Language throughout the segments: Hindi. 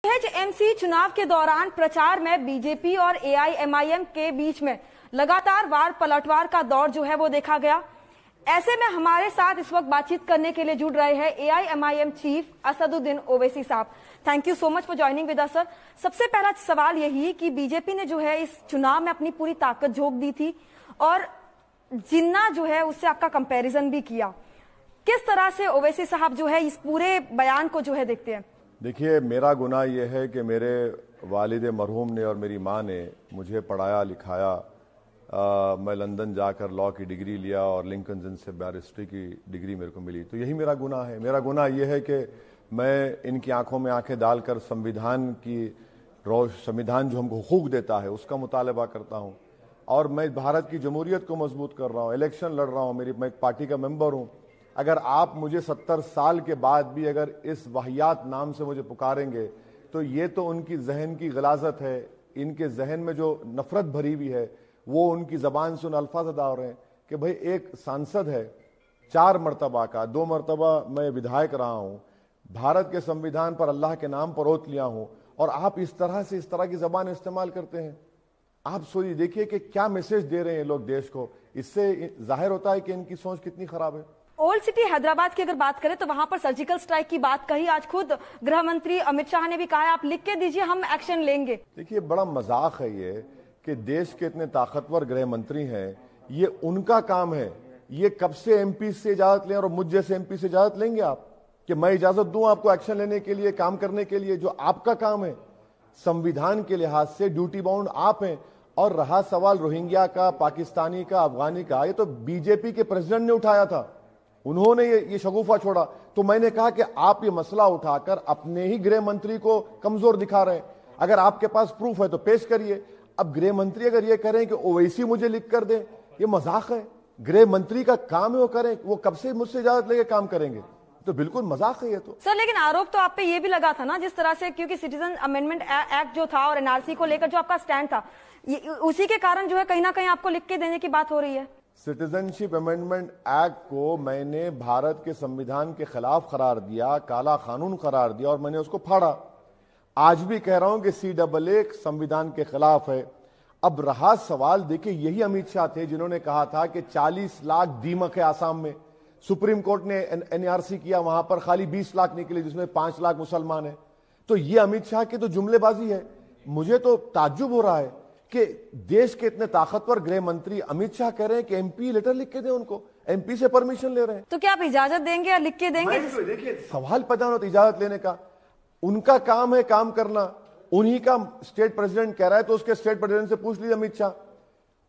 एमसी चुनाव के दौरान प्रचार में बीजेपी और एआईएमआईएम के बीच में लगातार वार पलटवार का दौर जो है वो देखा गया। ऐसे में हमारे साथ इस वक्त बातचीत करने के लिए जुड़ रहे हैं एआईएमआईएम चीफ असदुद्दीन ओवैसी साहब। Thank you so much for joining with us sir. सबसे पहला सवाल यही कि बीजेपी ने जो है इस चुनाव में अपनी पूरी ताकत झोंक दी थी और जिन्ना जो है उससे आपका कंपैरिजन भी किया। किस तरह से ओवैसी साहब जो है इस पूरे बयान को जो है देखते हैं? देखिए, मेरा गुनाह यह है कि मेरे वालिद मरहूम ने और मेरी माँ ने मुझे पढ़ाया लिखाया। मैं लंदन जाकर लॉ की डिग्री लिया और लिंकन जिन से बैरिस्ट्री की डिग्री मेरे को मिली। तो यही मेरा गुनाह है। मेरा गुनाह यह है कि मैं इनकी आंखों में आंखें डालकर संविधान जो हमको हुकूक देता है उसका मुतालबा करता हूँ और मैं भारत की जमहूरियत को मजबूत कर रहा हूँ, इलेक्शन लड़ रहा हूँ। मैं एक पार्टी का मेंबर हूँ। अगर आप मुझे 70 साल के बाद भी अगर इस वाहियात नाम से मुझे पुकारेंगे तो ये तो उनकी जहन की गलाजत है। इनके जहन में जो नफरत भरी हुई है वो उनकी जबान से उन अल्फाज अदा हो रहे हैं कि भाई एक सांसद है 4 मरतबा का, 2 मरतबा मैं विधायक रहा हूं, भारत के संविधान पर अल्लाह के नाम पर ओत लिया हूं और आप इस तरह की जबान इस्तेमाल करते हैं। आप सोचिए, देखिए कि क्या मैसेज दे रहे हैं लोग देश को। इससे जाहिर होता है कि इनकी सोच कितनी खराब है। ओल्ड सिटी हैदराबाद की अगर बात करें तो वहां पर सर्जिकल स्ट्राइक की बात कही। आज खुद गृह मंत्री अमित शाह ने भी कहा है आप लिख के दीजिए, हम एक्शन लेंगे। देखिए, बड़ा मजाक है ये कि देश के इतने ताकतवर गृह मंत्री हैं, ये उनका काम है। ये कब से एमपी से इजाजत लें और मुझ जैसे एमपी से इजाजत लेंगे आप कि मैं इजाजत दूं आपको एक्शन लेने के लिए, काम करने के लिए, जो आपका काम है। संविधान के लिहाज से ड्यूटी बाउंड आप हैं। और रहा सवाल रोहिंग्या का, पाकिस्तानी का, अफगानी का, ये तो बीजेपी के प्रेसिडेंट ने उठाया था। उन्होंने ये शगुफा छोड़ा। तो मैंने कहा कि आप ये मसला उठाकर अपने ही गृह मंत्री को कमजोर दिखा रहे हैं। अगर आपके पास प्रूफ है तो पेश करिए। अब गृह मंत्री अगर ये करें कि ओवैसी मुझे लिख कर दे, ये मजाक है। गृह मंत्री का काम है वो करें। वो कब से मुझसे इजाजत लेके काम करेंगे? तो बिल्कुल मजाक है ये तो। सर, लेकिन आरोप तो आप पे ये भी लगा था ना, जिस तरह से, क्योंकि सिटीजन अमेंडमेंट एक्ट जो था और एनआरसी को लेकर जो आपका स्टैंड था, उसी के कारण जो है कहीं ना कहीं आपको लिख के देने की बात हो रही है। सिटीजनशिप अमेंडमेंट एक्ट को मैंने भारत के संविधान के खिलाफ करार दिया, काला कानून करार दिया और मैंने उसको फाड़ा। आज भी कह रहा हूं कि सीएए संविधान के खिलाफ है। अब रहा सवाल, देखिए, यही अमित शाह थे जिन्होंने कहा था कि 40 लाख दीमक है आसाम में। सुप्रीम कोर्ट ने एनआरसी किया, वहां पर खाली 20 लाख निकले, जिसमें 5 लाख मुसलमान है। तो ये अमित शाह की तो जुमलेबाजी है। मुझे तो ताज्जुब हो रहा है कि देश के इतने ताकतवर गृह मंत्री अमित शाह कह रहे हैं कि एमपी लेटर लिख के दें उनको, एमपी से परमिशन ले रहे हैं। तो क्या आप इजाजत देंगे या लिख के देंगे? देखिए, सवाल पैदा होता इजाजत लेने का। उनका काम है काम करना। उन्हीं का स्टेट प्रेसिडेंट कह रहा है तो उसके स्टेट प्रेसिडेंट से पूछ लीजिए अमित शाह।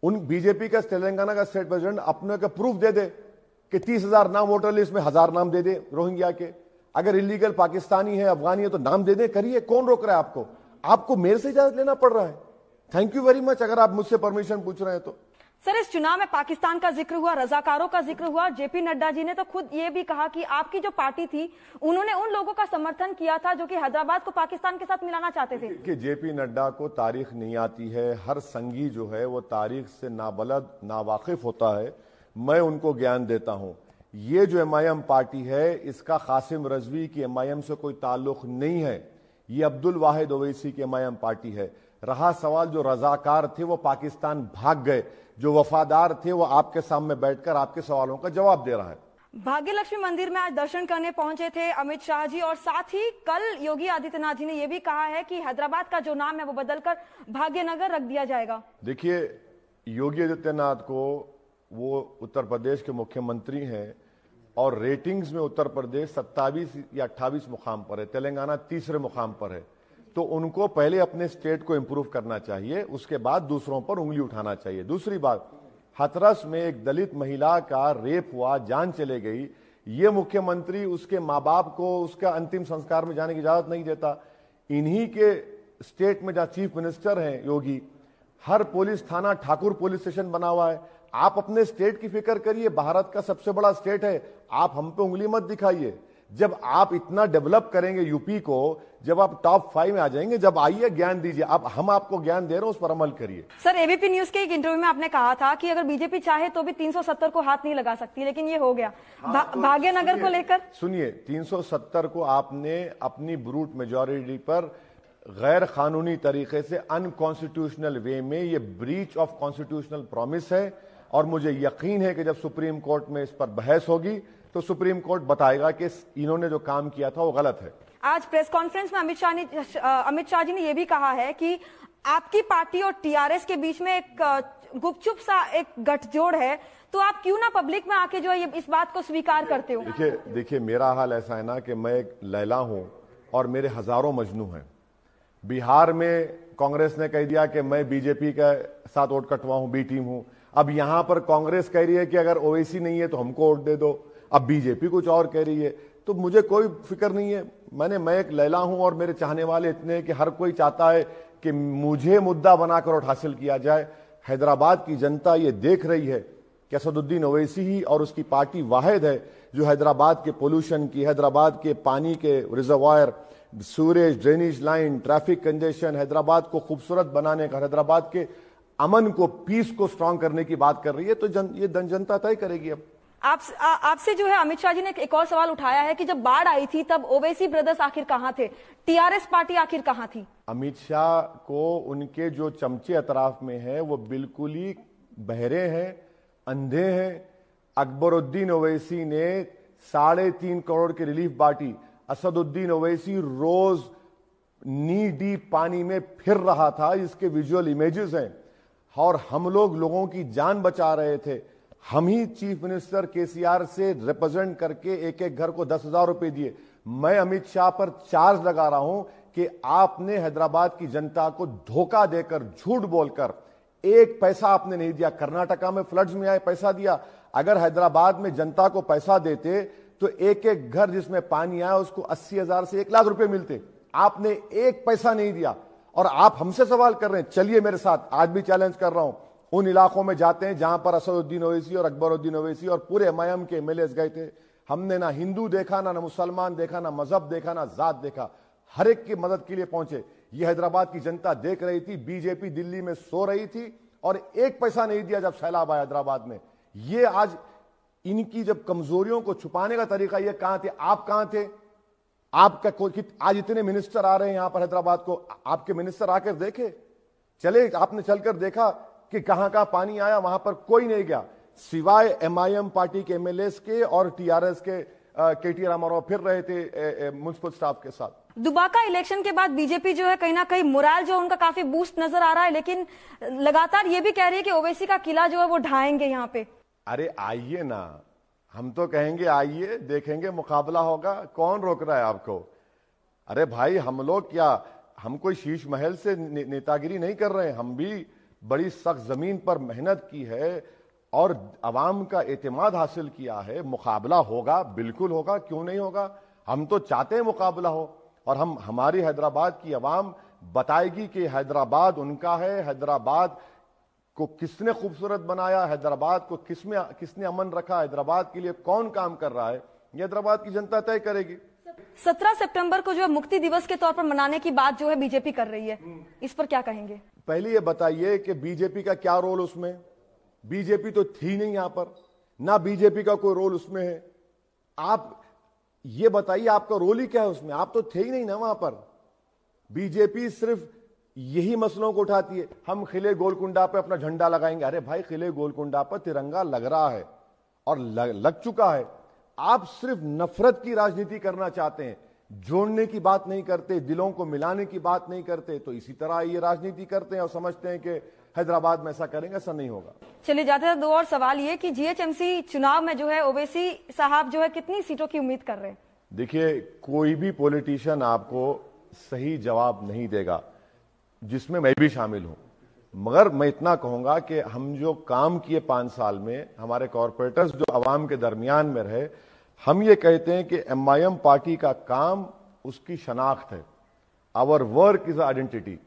उन बीजेपी का तेलंगाना का स्टेट प्रेसिडेंट अपने का प्रूफ दे दे कि 30,000 नाम वोटर लिस्ट में 1000 नाम दे दे रोहिंग्या के। अगर इलीगल पाकिस्तानी है, अफगानी है तो नाम दे दे, करिए। कौन रोक रहा है आपको? आपको मेरे से इजाजत लेना पड़ रहा है। थैंक यू वेरी मच अगर आप मुझसे परमिशन पूछ रहे हैं तो। सर, इस चुनाव में पाकिस्तान का जिक्र हुआ, रजाकारों का जिक्र हुआ। जेपी नड्डा जी ने तो खुद ये भी कहा कि आपकी जो पार्टी थी उन्होंने उन लोगों का समर्थन किया था जो कि हैदराबाद को पाकिस्तान के साथ मिलाना चाहते थे। कि जेपी नड्डा को तारीख नहीं आती है। हर संगी जो है वो तारीख से नाबलद नावाकिफ होता है। मैं उनको ज्ञान देता हूं। ये जो एमआईएम पार्टी है इसका कासिम रजवी की एमआईएम से कोई ताल्लुक नहीं है। ये अब्दुल वाहिद ओवैसी की एमआईएम पार्टी है। रहा सवाल, जो रजाकार थे वो पाकिस्तान भाग गए, जो वफादार थे वो आपके सामने बैठकर आपके सवालों का जवाब दे रहा है। भाग्यलक्ष्मी मंदिर में आज दर्शन करने पहुंचे थे अमित शाह जी और साथ ही कल योगी आदित्यनाथ जी ने यह भी कहा है कि हैदराबाद का जो नाम है वो बदलकर भाग्यनगर रख दिया जाएगा। देखिए, योगी आदित्यनाथ को, वो उत्तर प्रदेश के मुख्यमंत्री हैं और रेटिंग्स में उत्तर प्रदेश 27 या 28 मुकाम पर है, तेलंगाना तीसरे मुकाम पर है। तो उनको पहले अपने स्टेट को इंप्रूव करना चाहिए, उसके बाद दूसरों पर उंगली उठाना चाहिए। दूसरी बात, हाथरस में एक दलित महिला का रेप हुआ, जान चले गई। ये मुख्यमंत्री उसके माँ बाप को उसका अंतिम संस्कार में जाने की इजाजत नहीं देता। इन्हीं के स्टेट में जहां चीफ मिनिस्टर हैं योगी, हर पुलिस थाना ठाकुर पुलिस स्टेशन बना हुआ है। आप अपने स्टेट की फिक्र करिए। भारत का सबसे बड़ा स्टेट है। आप हम पे उंगली मत दिखाइए। जब आप इतना डेवलप करेंगे यूपी को, जब आप टॉप 5 में आ जाएंगे, जब आइए ज्ञान दीजिए। अब हम आपको ज्ञान दे रहे हैं, उस पर अमल करिए। सर, एबीपी न्यूज के एक इंटरव्यू में आपने कहा था कि अगर बीजेपी चाहे तो भी 370 को हाथ नहीं लगा सकती, लेकिन ये हो गया। भाग्यनगर को लेकर सुनिए, 370 को आपने अपनी ब्रूट मेजॉरिटी पर गैर कानूनी तरीके से अनकॉन्स्टिट्यूशनल वे में ये ब्रीच ऑफ कॉन्स्टिट्यूशनल प्रॉमिस है और मुझे यकीन है कि जब सुप्रीम कोर्ट में इस पर बहस होगी तो सुप्रीम कोर्ट बताएगा कि इन्होंने जो काम किया था वो गलत है। आज प्रेस कॉन्फ्रेंस में अमित शाह जी ने यह भी कहा है कि आपकी पार्टी और टीआरएस के बीच में एक गुपचुप सा एक गठजोड़ है, तो आप क्यों ना पब्लिक में आके जो है इस बात को स्वीकार करते हो? देखिए मेरा हाल ऐसा है ना कि मैं एक लैला हूं और मेरे हजारों मजनू हैं। बिहार में कांग्रेस ने कह दिया कि मैं बीजेपी के साथ वोट कटवा हूं, बी टीम हूं। अब यहां पर कांग्रेस कह रही है कि अगर ओवैसी नहीं है तो हमको वोट दे दो। अब बीजेपी कुछ और कह रही है, तो मुझे कोई फिक्र नहीं है। मैं एक लैला हूं और मेरे चाहने वाले इतने हैं कि हर कोई चाहता है कि मुझे मुद्दा बनाकर वोट हासिल किया जाए। हैदराबाद की जनता ये देख रही है कि असदुद्दीन ओवैसी ही और उसकी पार्टी वाहिद है जो हैदराबाद के पोल्यूशन की, हैदराबाद के पानी के reservoir, sewerage, drainage line, traffic congestion, Hyderabad को खूबसूरत बनाने का, हैदराबाद के अमन को, पीस को स्ट्रांग करने की बात कर रही है। तो ये जनता तय करेगी। अब आपसे जो है अमित शाह जी ने एक और सवाल उठाया है कि जब बाढ़ आई थी तब ओवैसी ब्रदर्स आखिर कहां थे, टीआरएस पार्टी आखिर कहां थी? अमित शाह को उनके जो चमचे अतराफ में हैं वो बिल्कुल ही बहरे हैं, अंधे हैं। अकबरुद्दीन ओवैसी ने 3.5 करोड़ की रिलीफ बांटी। असदुद्दीन ओवैसी रोज नी डीप पानी में फिर रहा था, इसके विजुअल इमेजेस हैं। और हम लोगों की जान बचा रहे थे। हम ही चीफ मिनिस्टर केसीआर से रिप्रेजेंट करके एक एक घर को 10,000 रुपए दिए। मैं अमित शाह पर चार्ज लगा रहा हूं कि आपने हैदराबाद की जनता को धोखा देकर, झूठ बोलकर एक पैसा आपने नहीं दिया। कर्नाटका में फ्लड्स में आए पैसा दिया। अगर हैदराबाद में जनता को पैसा देते तो एक एक घर जिसमें पानी आया उसको 80,000 से 1 लाख रुपए मिलते। आपने एक पैसा नहीं दिया और आप हमसे सवाल कर रहे हैं। चलिए मेरे साथ, आज भी चैलेंज कर रहा हूं, उन इलाकों में जाते हैं जहां पर असदुद्दीन ओवैसी और अकबरुद्दीन ओवैसी और पूरे एमआईएम के एमएलएस गए थे। हमने ना हिंदू देखा, ना मुसलमान देखा, ना मजहब देखा, ना जात देखा। हर एक की मदद के लिए पहुंचे। ये हैदराबाद की जनता देख रही थी। बीजेपी दिल्ली में सो रही थी और एक पैसा नहीं दिया जब सैलाब आया हैदराबाद में। ये आज इनकी जब कमजोरियों को छुपाने का तरीका, ये कहां थे? आप कहां थे? आपका आज इतने मिनिस्टर आ रहे हैं यहां पर हैदराबाद को, आपके मिनिस्टर आकर देखे? चले, आपने चलकर देखा कि कहां कहां पानी आया? वहां पर कोई नहीं गया सिवाय एमआईएम पार्टी के एमएलएस के और टीआरएस के। केटी रामाराव फिर रहे थे म्युनिसिपल स्टाफ के साथ। दुबाका इलेक्शन के बाद बीजेपी जो है कहीं ना कहीं मोराल जो उनका काफी बूस्ट नजर आ रहा है, लेकिन लगातार ये भी कह रही है कि ओवैसी का किला जो है वो ढाएंगे यहाँ पे। अरे आइए ना, हम तो कहेंगे आइए, देखेंगे, मुकाबला होगा। कौन रोक रहा है आपको? अरे भाई, हम लोग क्या, हम कोई शीश महल से नेतागिरी नहीं कर रहे हैं। हम भी बड़ी सख्त जमीन पर मेहनत की है और अवाम का एतमाद हासिल किया है। मुकाबला होगा, बिल्कुल होगा, क्यों नहीं होगा? हम तो चाहते हैं मुकाबला हो और हमारी हैदराबाद की अवाम बताएगी कि हैदराबाद उनका है। हैदराबाद को किसने खूबसूरत बनाया, हैदराबाद को किसने अमन रखा, हैदराबाद के लिए कौन काम कर रहा है, ये हैदराबाद की जनता तय करेगी। 17 सितंबर को जो है मुक्ति दिवस के तौर पर मनाने की बात जो है बीजेपी कर रही है, इस पर क्या कहेंगे? पहले ये बताइए कि बीजेपी का क्या रोल उसमें? बीजेपी तो थी नहीं यहां पर, ना बीजेपी का कोई रोल उसमें है। आप ये बताइए आपका रोल ही क्या है उसमें? आप तो थे ही नहीं ना वहां पर। बीजेपी सिर्फ यही मसलों को उठाती है। हम किले गोलकुंडा पे अपना झंडा लगाएंगे। अरे भाई, किले गोलकुंडा पर तिरंगा लग रहा है और लग चुका है। आप सिर्फ नफरत की राजनीति करना चाहते हैं, जोड़ने की बात नहीं करते, दिलों को मिलाने की बात नहीं करते। तो इसी तरह ये राजनीति करते हैं और समझते हैं कि हैदराबाद में ऐसा करेंगे। ऐसा नहीं होगा। चलिए जाते हैं, दो और सवाल ये कि जीएचएमसी चुनाव में जो है ओवैसी साहब जो है कितनी सीटों की उम्मीद कर रहे हैं? देखिए, कोई भी पॉलिटिशियन आपको सही जवाब नहीं देगा, जिसमें मैं भी शामिल हूं। मगर मैं इतना कहूंगा कि हम जो काम किए 5 साल में, हमारे कॉर्पोरेटर्स जो अवाम के दरमियान में रहे, हम ये कहते हैं कि एमआईएम पार्टी का काम उसकी शनाख्त है। आवर वर्क इज आइडेंटिटी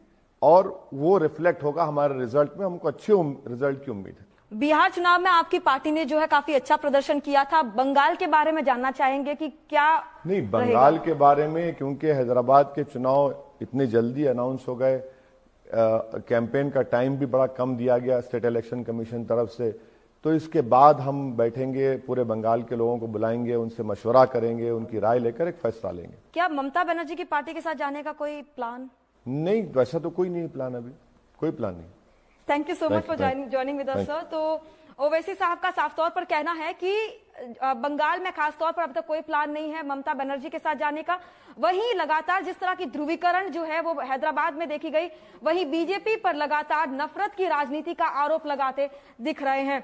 और वो रिफ्लेक्ट होगा हमारे रिजल्ट में। हमको अच्छे रिजल्ट की उम्मीद है। बिहार चुनाव में आपकी पार्टी ने जो है काफी अच्छा प्रदर्शन किया था। बंगाल के बारे में जानना चाहेंगे कि क्या? नहीं, बंगाल के बारे में, क्योंकि हैदराबाद के चुनाव इतने जल्दी अनाउंस हो गए, कैंपेन का टाइम भी बड़ा कम दिया गया स्टेट इलेक्शन कमीशन तरफ से, तो इसके बाद हम बैठेंगे, पूरे बंगाल के लोगों को बुलाएंगे, उनसे मशवरा करेंगे, उनकी राय लेकर एक फैसला लेंगे। क्या ममता बनर्जी की पार्टी के साथ जाने का कोई प्लान? नहीं, वैसा तो कोई नहीं प्लान, अभी कोई प्लान नहीं। Thank you so much for joining with us sir. तो ओवैसी साहब का साफ तौर पर कहना है कि बंगाल में खासतौर पर अब तक कोई प्लान नहीं है ममता बनर्जी के साथ जाने का। वहीं लगातार जिस तरह की ध्रुवीकरण जो है वो हैदराबाद में देखी गई, वहीं बीजेपी पर लगातार नफरत की राजनीति का आरोप लगाते दिख रहे हैं।